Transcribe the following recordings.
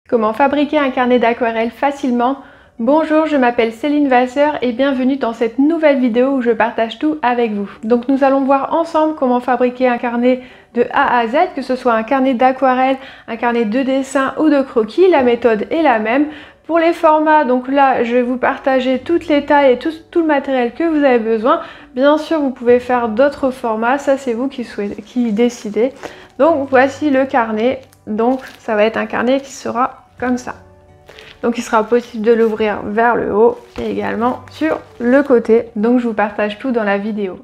Comment fabriquer un carnet d'aquarelle facilement? Bonjour, je m'appelle Céline Vasseur et bienvenue dans cette nouvelle vidéo où je partage tout avec vous. Donc nous allons voir ensemble comment fabriquer un carnet de A à Z, que ce soit un carnet d'aquarelle, un carnet de dessin ou de croquis. La méthode est la même. Pour les formats, donc là je vais vous partager toutes les tailles et tout le matériel que vous avez besoin. Bien sûr vous pouvez faire d'autres formats, ça c'est vous qui décidez. Donc voici le carnet. Donc ça va être un carnet qui sera comme ça. Donc il sera possible de l'ouvrir vers le haut et également sur le côté. Donc je vous partage tout dans la vidéo.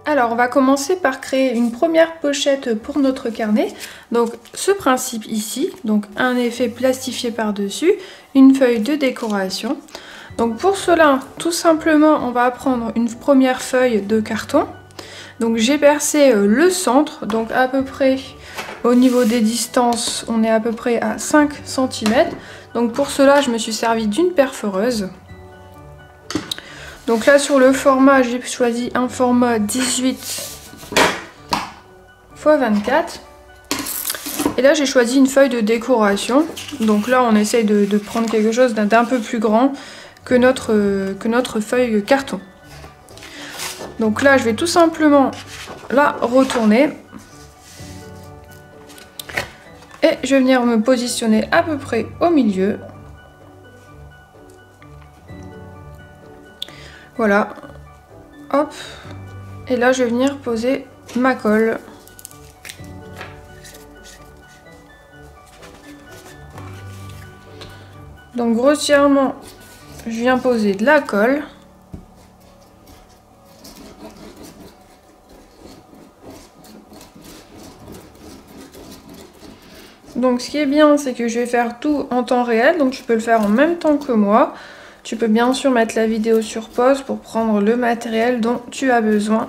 Alors on va commencer par créer une première pochette pour notre carnet. Donc ce principe ici, donc un effet plastifié par-dessus, une feuille de décoration. Donc pour cela, tout simplement, on va prendre une première feuille de carton. Donc j'ai percé le centre, donc à peu près au niveau des distances, on est à peu près à 5 cm. Donc pour cela, je me suis servi d'une perforeuse. Donc là sur le format, j'ai choisi un format 18 x 24. Et là j'ai choisi une feuille de décoration. Donc là on essaye de prendre quelque chose d'un peu plus grand que notre feuille carton. Donc là je vais tout simplement la retourner. Et je vais venir me positionner à peu près au milieu. Voilà. Hop. Et là je vais venir poser ma colle. Donc grossièrement, je viens poser de la colle. Donc ce qui est bien, c'est que je vais faire tout en temps réel, donc tu peux le faire en même temps que moi. Tu peux bien sûr mettre la vidéo sur pause pour prendre le matériel dont tu as besoin.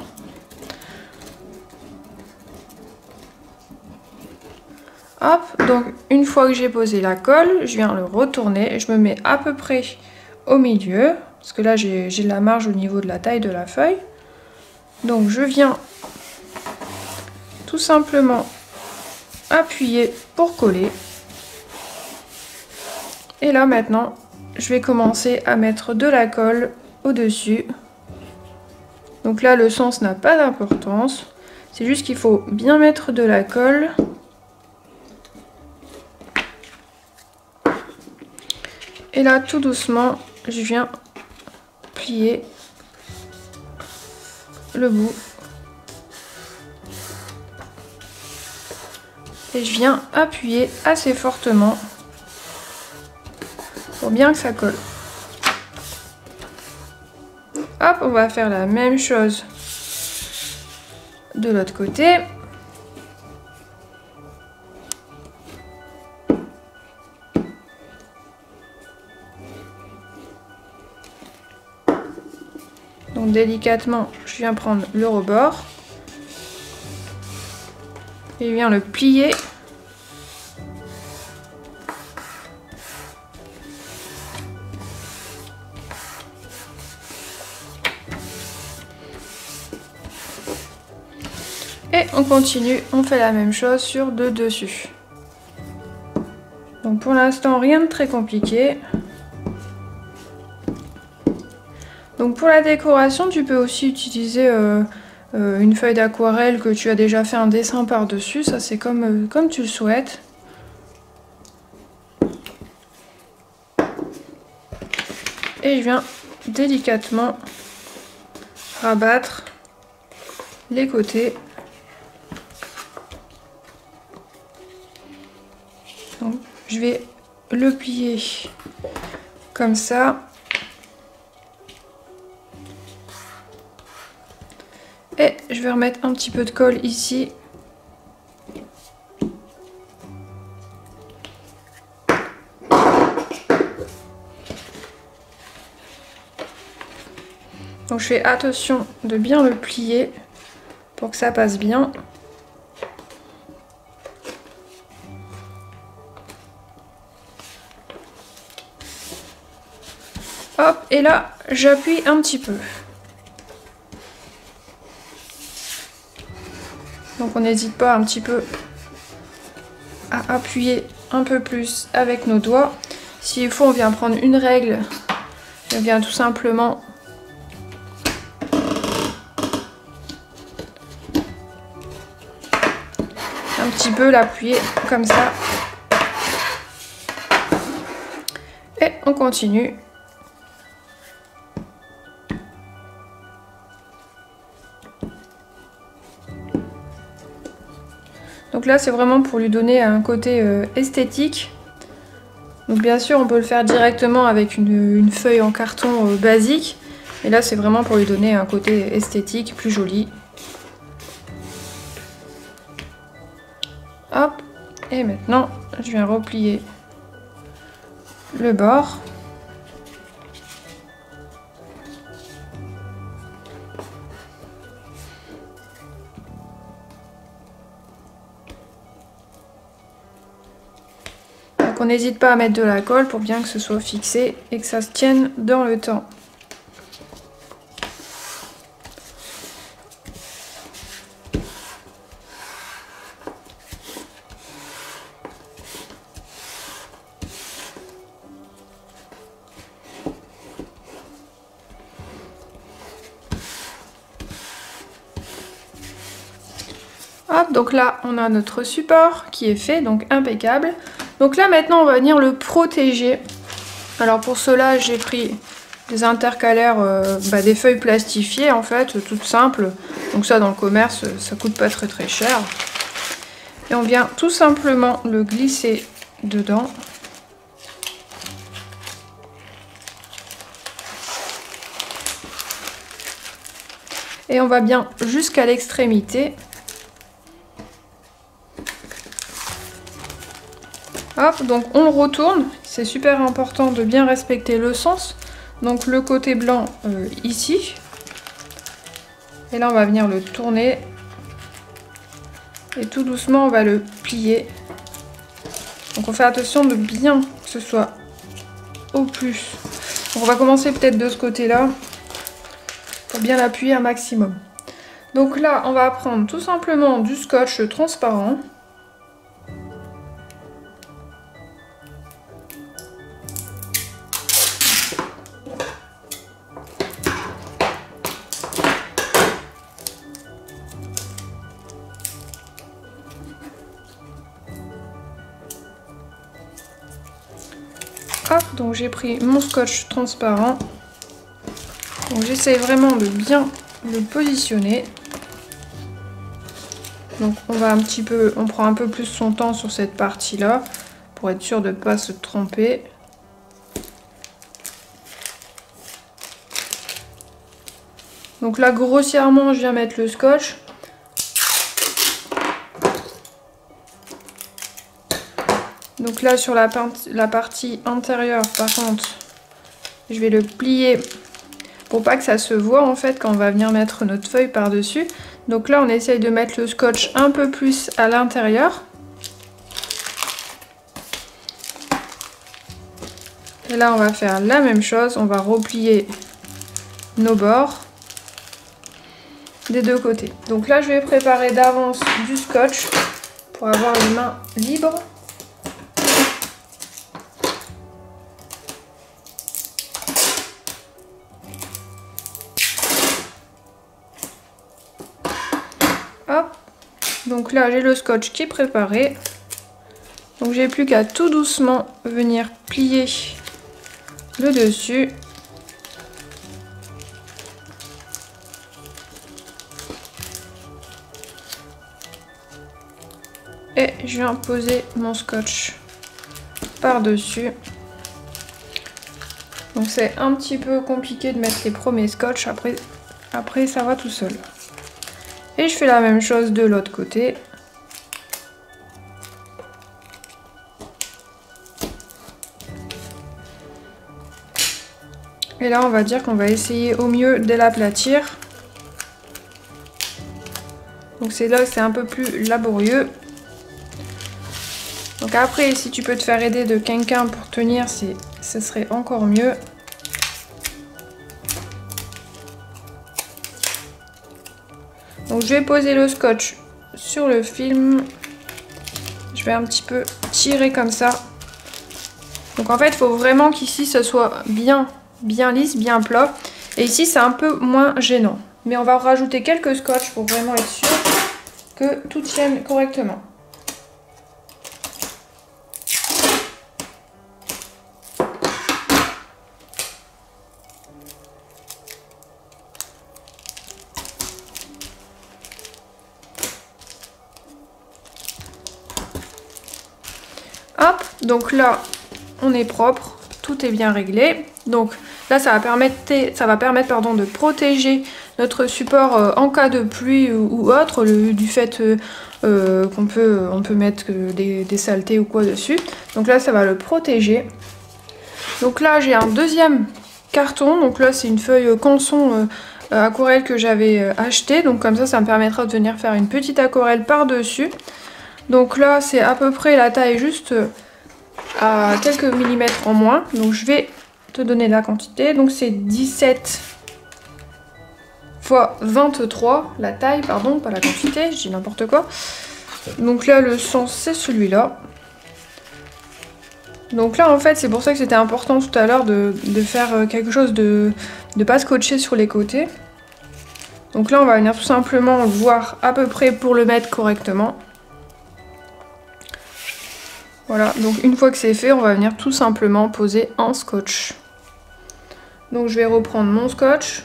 Hop, donc une fois que j'ai posé la colle, je viens le retourner et je me mets à peu près au milieu, parce que là j'ai la marge au niveau de la taille de la feuille. Donc je viens tout simplement appuyer pour coller. Et là maintenant, je vais commencer à mettre de la colle au-dessus. Donc là, le sens n'a pas d'importance. C'est juste qu'il faut bien mettre de la colle. Et là, tout doucement, je viens plier le bout. Et je viens appuyer assez fortement pour bien que ça colle. Hop, on va faire la même chose de l'autre côté. Donc délicatement, je viens prendre le rebord. Et je viens le plier. Et on continue, on fait la même chose sur deux dessus. Donc pour l'instant, rien de très compliqué. Donc pour la décoration, tu peux aussi utiliser une feuille d'aquarelle que tu as déjà fait un dessin par-dessus. Ça c'est comme tu le souhaites. Et je viens délicatement rabattre les côtés. Donc, je vais le plier comme ça. Et je vais remettre un petit peu de colle ici. Donc je fais attention de bien le plier pour que ça passe bien. Hop, et là j'appuie un petit peu. Donc Donc on n'hésite pas un petit peu à appuyer un peu plus avec nos doigts. S'il faut, on vient prendre une règle. On vient tout simplement un petit peu l'appuyer comme ça. Et on continue. Donc là, c'est vraiment pour lui donner un côté esthétique. Donc bien sûr, on peut le faire directement avec une feuille en carton basique. Mais là, c'est vraiment pour lui donner un côté esthétique, plus joli. Hop. Et maintenant, je viens replier le bord. On n'hésite pas à mettre de la colle pour bien que ce soit fixé et que ça se tienne dans le temps. Hop, donc là on a notre support qui est fait, donc impeccable. Donc là maintenant on va venir le protéger. Alors pour cela j'ai pris des intercalaires, des feuilles plastifiées en fait, toutes simples. Donc ça dans le commerce ça coûte pas très cher. Et on vient tout simplement le glisser dedans. Et on va bien jusqu'à l'extrémité. Hop, donc on le retourne, c'est super important de bien respecter le sens. Donc le côté blanc ici. Et là on va venir le tourner. Et tout doucement on va le plier. Donc on fait attention de bien que ce soit au plus. Donc on va commencer peut-être de ce côté-là. Pour bien l'appuyer un maximum. Donc là on va prendre tout simplement du scotch transparent. Hop, donc j'ai pris mon scotch transparent. Donc j'essaie vraiment de bien le positionner. Donc on prend un peu plus son temps sur cette partie-là pour être sûr de ne pas se tromper. Donc là grossièrement je viens mettre le scotch. Donc là sur la partie intérieure par contre je vais le plier pour pas que ça se voit en fait quand on va venir mettre notre feuille par dessus. Donc là on essaye de mettre le scotch un peu plus à l'intérieur. Et là on va faire la même chose, on va replier nos bords des deux côtés. Donc là je vais préparer d'avance du scotch pour avoir les mains libres. Hop, donc là j'ai le scotch qui est préparé. Donc j'ai plus qu'à tout doucement venir plier le dessus. Et je viens poser mon scotch par-dessus. Donc c'est un petit peu compliqué de mettre les premiers scotch, après ça va tout seul. Et je fais la même chose de l'autre côté. Et là on va dire qu'on va essayer au mieux de l'aplatir. Donc c'est là que c'est un peu plus laborieux. Donc après si tu peux te faire aider de quelqu'un pour tenir, ce serait encore mieux. Donc je vais poser le scotch sur le film. Je vais un petit peu tirer comme ça. Donc en fait, il faut vraiment qu'ici, ça soit bien lisse, bien plat. Et ici, c'est un peu moins gênant. Mais on va rajouter quelques scotch pour vraiment être sûr que tout tienne correctement. Hop, donc là, on est propre, tout est bien réglé. Donc là, ça va permettre de protéger notre support en cas de pluie ou autre, du fait on peut mettre des saletés ou quoi dessus. Donc là, ça va le protéger. Donc là, j'ai un deuxième carton. Donc là, c'est une feuille canson aquarelle que j'avais acheté. Donc comme ça me permettra de venir faire une petite aquarelle par-dessus. Donc là, c'est à peu près la taille juste à quelques millimètres en moins. Donc je vais te donner la quantité. Donc c'est 17 x 23, la taille, pardon, pas la quantité, je dis n'importe quoi. Donc là, le sens, c'est celui-là. Donc là, en fait, c'est pour ça que c'était important tout à l'heure de faire quelque chose de pas scotcher sur les côtés. Donc là, on va venir tout simplement voir à peu près pour le mettre correctement. Voilà, donc une fois que c'est fait, on va venir tout simplement poser un scotch. Donc je vais reprendre mon scotch.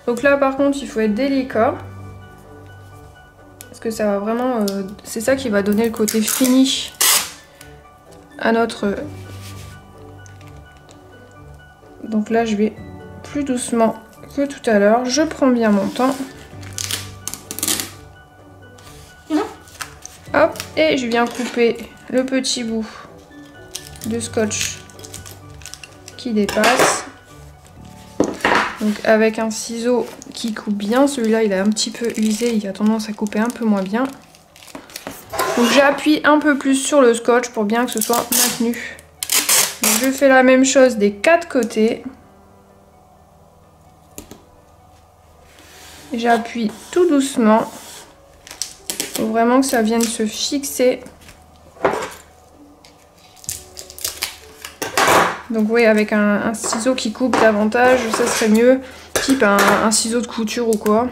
Donc là par contre, il faut être délicat. Parce que ça va vraiment... c'est ça qui va donner le côté fini à notre... Donc là je vais plus doucement que tout à l'heure. Je prends bien mon temps. Hop, et je viens couper le petit bout de scotch qui dépasse. Donc avec un ciseau qui coupe bien, celui-là il est un petit peu usé, il a tendance à couper un peu moins bien. Donc j'appuie un peu plus sur le scotch pour bien que ce soit maintenu. Donc je fais la même chose des 4 côtés. J'appuie tout doucement. Il faut vraiment que ça vienne se fixer. Donc oui, avec un ciseau qui coupe davantage, ça serait mieux, type un ciseau de couture ou quoi.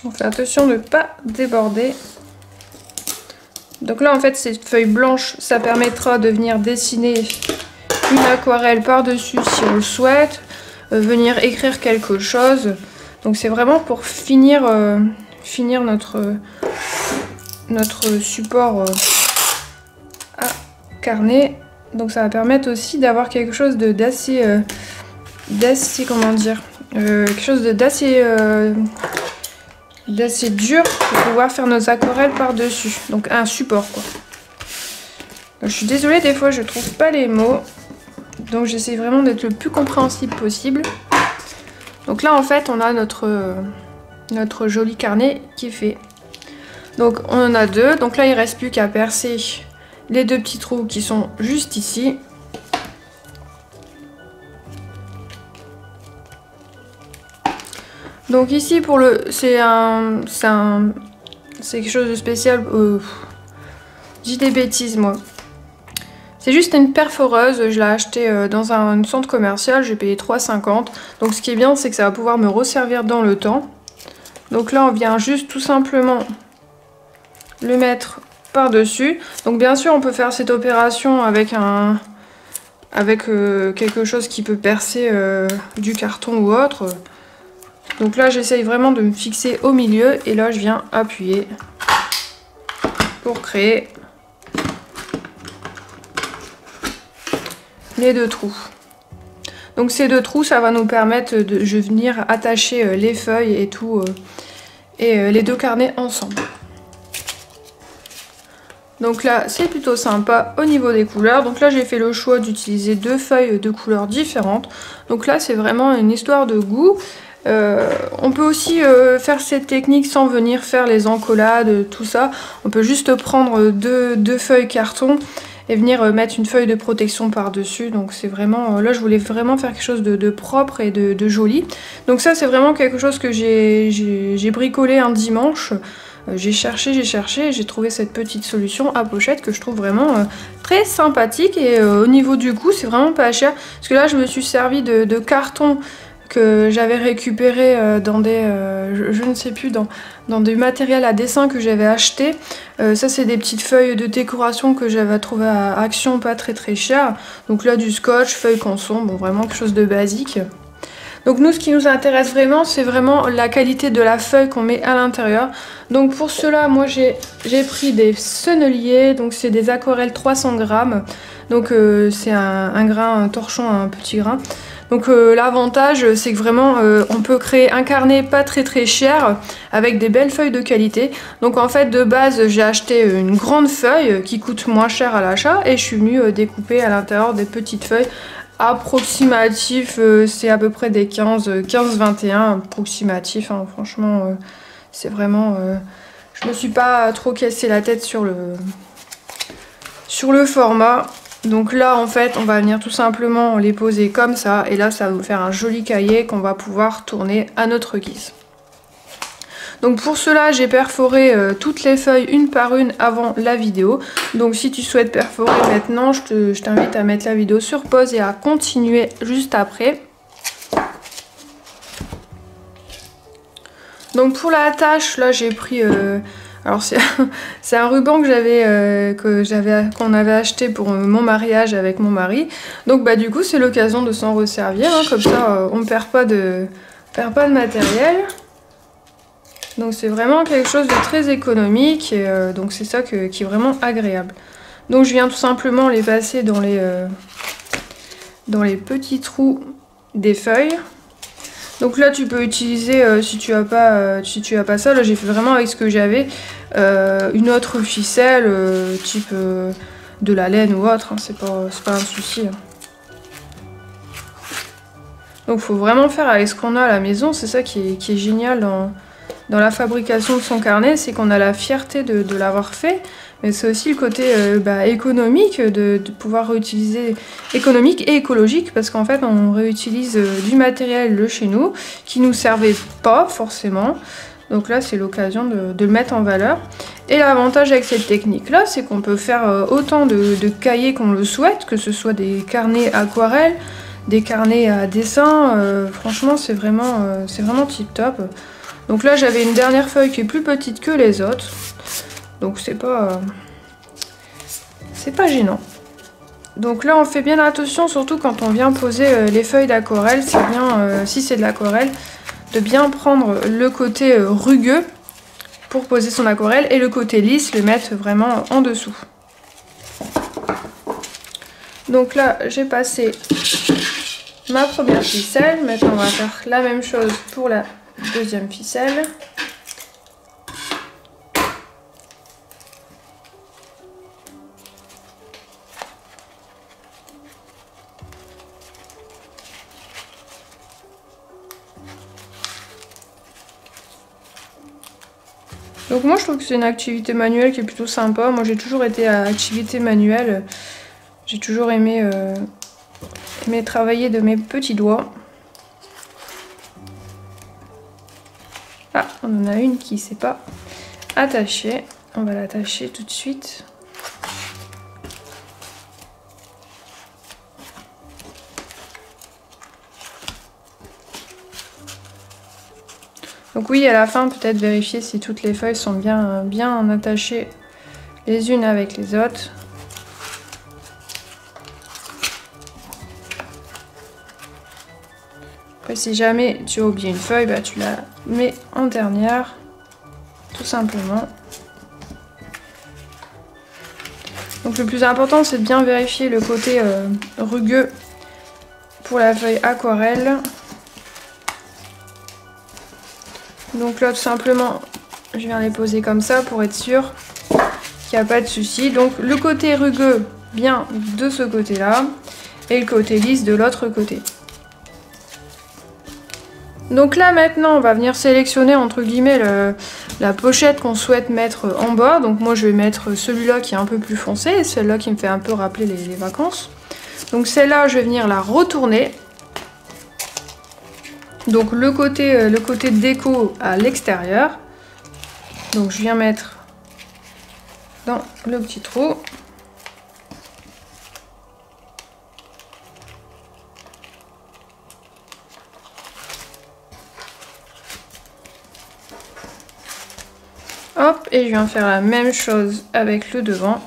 On fait attention de ne pas déborder. Donc là en fait cette feuille blanche, ça permettra de venir dessiner une aquarelle par-dessus si on le souhaite, venir écrire quelque chose. Donc c'est vraiment pour finir notre support à carnet. Donc ça va permettre aussi d'avoir quelque chose d'assez comment dire, quelque chose d'assez dur pour pouvoir faire nos aquarelles par-dessus. Donc un support quoi. Donc, je suis désolée, des fois je trouve pas les mots. Donc j'essaie vraiment d'être le plus compréhensible possible. Donc là en fait on a notre joli carnet qui est fait. Donc on en a deux. Donc là il reste plus qu'à percer les deux petits trous qui sont juste ici. Donc ici pour le c'est quelque chose de spécial. J'ai des bêtises moi. C'est juste une perforeuse, je l'ai acheté dans un centre commercial, j'ai payé 3,50. Donc ce qui est bien, c'est que ça va pouvoir me resservir dans le temps. Donc là on vient juste tout simplement le mettre par-dessus. Donc bien sûr on peut faire cette opération avec quelque chose qui peut percer du carton ou autre. Donc là j'essaye vraiment de me fixer au milieu et là je viens appuyer pour créer les deux trous. Donc ces deux trous ça va nous permettre de venir attacher les feuilles et tout et les deux carnets ensemble. Donc là c'est plutôt sympa au niveau des couleurs. Donc là j'ai fait le choix d'utiliser 2 feuilles de couleurs différentes. Donc là c'est vraiment une histoire de goût. On peut aussi faire cette technique sans venir faire les encollades, tout ça. On peut juste prendre deux feuilles carton et venir mettre une feuille de protection par-dessus. Donc c'est vraiment... là je voulais vraiment faire quelque chose de propre et de joli. Donc ça c'est vraiment quelque chose que j'ai bricolé un dimanche. J'ai cherché, et j'ai trouvé cette petite solution à pochette que je trouve vraiment très sympathique. Et au niveau du coût c'est vraiment pas cher. Parce que là je me suis servi de carton que j'avais récupéré dans des, je ne sais plus, dans du matériel à dessin que j'avais acheté. Ça c'est des petites feuilles de décoration que j'avais trouvé à Action, pas très cher. Donc là du scotch, feuilles canson, bon vraiment quelque chose de basique. Donc nous ce qui nous intéresse vraiment c'est vraiment la qualité de la feuille qu'on met à l'intérieur. Donc pour cela moi j'ai pris des senneliers, donc c'est des aquarelles 300 grammes. Donc c'est un grain, un torchon, un petit grain. Donc l'avantage c'est que vraiment on peut créer un carnet pas très cher avec des belles feuilles de qualité. Donc en fait de base j'ai acheté une grande feuille qui coûte moins cher à l'achat et je suis venue découper à l'intérieur des petites feuilles approximatifs, c'est à peu près des 15-21 approximatifs, hein. Franchement c'est vraiment... je me suis pas trop cassé la tête sur le format. Donc là en fait on va venir tout simplement les poser comme ça et là ça va nous faire un joli cahier qu'on va pouvoir tourner à notre guise. Donc pour cela j'ai perforé toutes les feuilles une par une avant la vidéo. Donc si tu souhaites perforer maintenant je t'invite à mettre la vidéo sur pause et à continuer juste après. Donc pour la tâche là j'ai pris... alors c'est un ruban que qu'on avait acheté pour mon mariage avec mon mari. Donc bah du coup c'est l'occasion de s'en resservir, hein, comme ça on ne perd pas de matériel. Donc c'est vraiment quelque chose de très économique et donc c'est ça qui est vraiment agréable. Donc je viens tout simplement les passer dans les petits trous des feuilles. Donc là tu peux utiliser, si tu as pas ça, là j'ai fait vraiment avec ce que j'avais, une autre ficelle, type de la laine ou autre, hein, c'est pas un souci. Hein. Donc faut vraiment faire avec ce qu'on a à la maison, c'est ça qui est génial dans la fabrication de son carnet, c'est qu'on a la fierté de l'avoir fait. Mais c'est aussi le côté économique, de pouvoir réutiliser, économique et écologique, parce qu'en fait on réutilise du matériel de chez nous qui nous servait pas forcément. Donc là c'est l'occasion de le mettre en valeur. Et l'avantage avec cette technique là c'est qu'on peut faire autant de cahiers qu'on le souhaite, que ce soit des carnets aquarelles, des carnets à dessin, franchement c'est vraiment tip top. Donc là j'avais une dernière feuille qui est plus petite que les autres. Donc c'est pas gênant. Donc là on fait bien attention, surtout quand on vient poser les feuilles d'aquarelle, c'est bien, si c'est de l'aquarelle, de bien prendre le côté rugueux pour poser son aquarelle et le côté lisse, le mettre vraiment en dessous. Donc là j'ai passé ma première ficelle, maintenant on va faire la même chose pour la deuxième ficelle. Donc moi je trouve que c'est une activité manuelle qui est plutôt sympa. Moi j'ai toujours été à activité manuelle. J'ai toujours aimé travailler de mes petits doigts. Ah, on en a une qui ne s'est pas attachée. On va l'attacher tout de suite. Donc oui, à la fin, peut-être vérifier si toutes les feuilles sont bien attachées les unes avec les autres. Après, si jamais tu as oublié une feuille, bah, tu la mets en dernière, tout simplement. Donc le plus important, c'est de bien vérifier le côté rugueux pour la feuille aquarelle. Donc là tout simplement je viens les poser comme ça pour être sûr il n'y a pas de souci. Donc le côté rugueux bien de ce côté-là et le côté lisse de l'autre côté. Donc là maintenant on va venir sélectionner entre guillemets la pochette qu'on souhaite mettre en bas. Donc moi je vais mettre celui-là qui est un peu plus foncé et celle-là qui me fait un peu rappeler les vacances. Donc celle-là je vais venir la retourner. Donc le côté déco à l'extérieur. Donc je viens mettre dans le petit trou. Hop, et je viens faire la même chose avec le devant.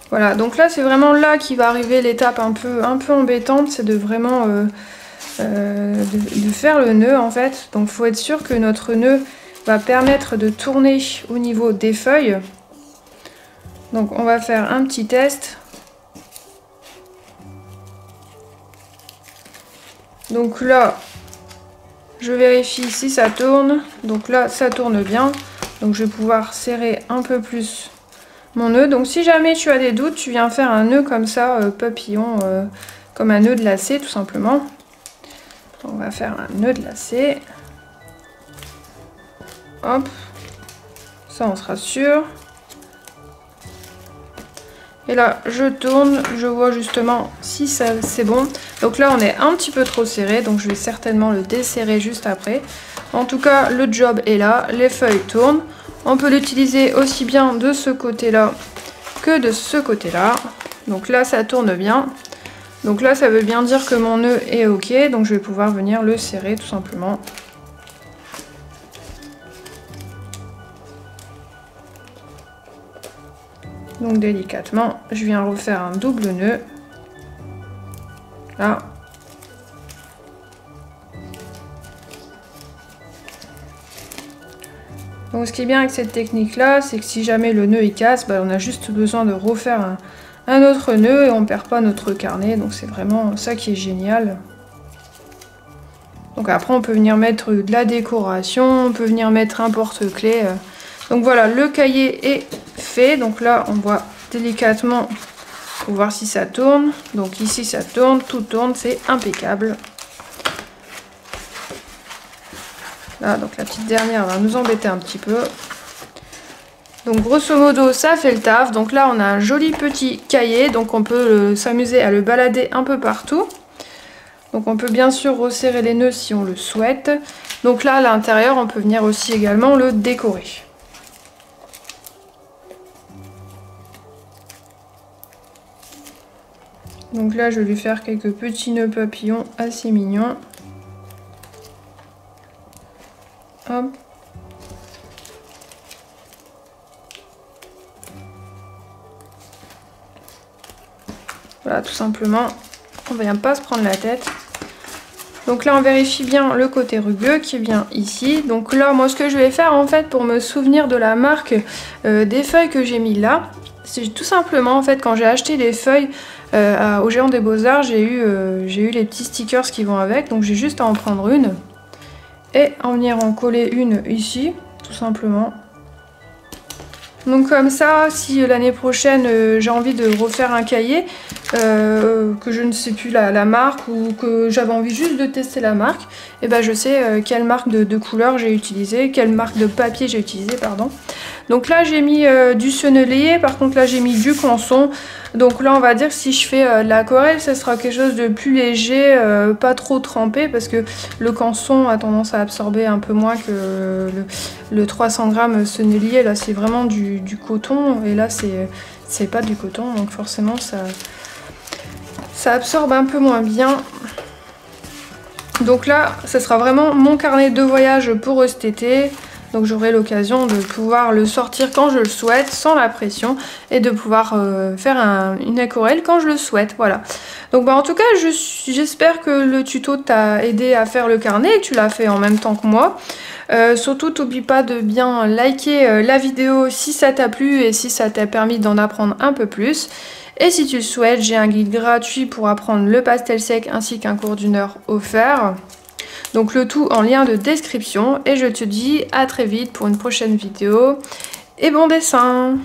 Voilà, donc là c'est vraiment là qui va arriver l'étape un peu embêtante, c'est de vraiment de faire le nœud en fait. Donc il faut être sûr que notre nœud va permettre de tourner au niveau des feuilles. Donc on va faire un petit test. Donc là, je vérifie si ça tourne. Donc là, ça tourne bien. Donc je vais pouvoir serrer un peu plus mon nœud. Donc si jamais tu as des doutes, tu viens faire un nœud comme ça, papillon, comme un nœud de lacet tout simplement. On va faire un nœud de lacet. Hop. Ça, on sera sûr. Et là, je tourne, je vois justement si c'est bon. Donc là, on est un petit peu trop serré, donc je vais certainement le desserrer juste après. En tout cas, le job est là, les feuilles tournent. On peut l'utiliser aussi bien de ce côté-là que de ce côté-là. Donc là, ça tourne bien. Donc là, ça veut bien dire que mon nœud est OK, donc je vais pouvoir venir le serrer tout simplement. Donc délicatement, je viens refaire un double nœud. Là. Donc ce qui est bien avec cette technique là, c'est que si jamais le nœud il casse, on a juste besoin de refaire un autre nœud et on ne perd pas notre carnet. Donc c'est vraiment ça qui est génial. Donc après on peut venir mettre de la décoration, on peut venir mettre un porte-clés. Donc voilà, le cahier est fait. Donc là, on voit délicatement pour voir si ça tourne. Donc ici, ça tourne, tout tourne, c'est impeccable. Là, donc la petite dernière va nous embêter un petit peu. Donc grosso modo, ça fait le taf. Donc là, on a un joli petit cahier. Donc on peut s'amuser à le balader un peu partout. Donc on peut bien sûr resserrer les nœuds si on le souhaite. Donc là, à l'intérieur, on peut venir aussi également le décorer. Donc là, je vais lui faire quelques petits nœuds papillons assez mignons. Hop. Voilà, tout simplement. On ne vient pas se prendre la tête. Donc là, on vérifie bien le côté rugueux qui est bien ici. Donc là, moi, ce que je vais faire, en fait, pour me souvenir de la marque des feuilles que j'ai mis là, c'est tout simplement, en fait, quand j'ai acheté les feuilles au Géant des Beaux-Arts, j'ai eu les petits stickers qui vont avec. Donc j'ai juste à en prendre une et en venir en coller une ici, tout simplement. Donc comme ça, si l'année prochaine j'ai envie de refaire un cahier, que je ne sais plus la marque ou que j'avais envie juste de tester la marque, et ben je sais quelle marque de couleur j'ai utilisé, quelle marque de papier j'ai utilisé, pardon. Donc là j'ai mis du sennelier, par contre là j'ai mis du canson. Donc là on va dire que si je fais de l'aquarelle, ça sera quelque chose de plus léger, pas trop trempé, parce que le canson a tendance à absorber un peu moins que le 300 grammes sennelier. Là c'est vraiment du coton, et là c'est pas du coton, donc forcément ça absorbe un peu moins bien. Donc là ça sera vraiment mon carnet de voyage pour cet été. Donc j'aurai l'occasion de pouvoir le sortir quand je le souhaite, sans la pression, et de pouvoir faire une aquarelle quand je le souhaite, voilà. Donc en tout cas, j'espère que le tuto t'a aidé à faire le carnet, et que tu l'as fait en même temps que moi. Surtout, n'oublie pas de bien liker la vidéo si ça t'a plu et si ça t'a permis d'en apprendre un peu plus. Et si tu le souhaites, j'ai un guide gratuit pour apprendre le pastel sec ainsi qu'un cours d'1 heure offert. Donc le tout en lien de description et je te dis à très vite pour une prochaine vidéo et bon dessin!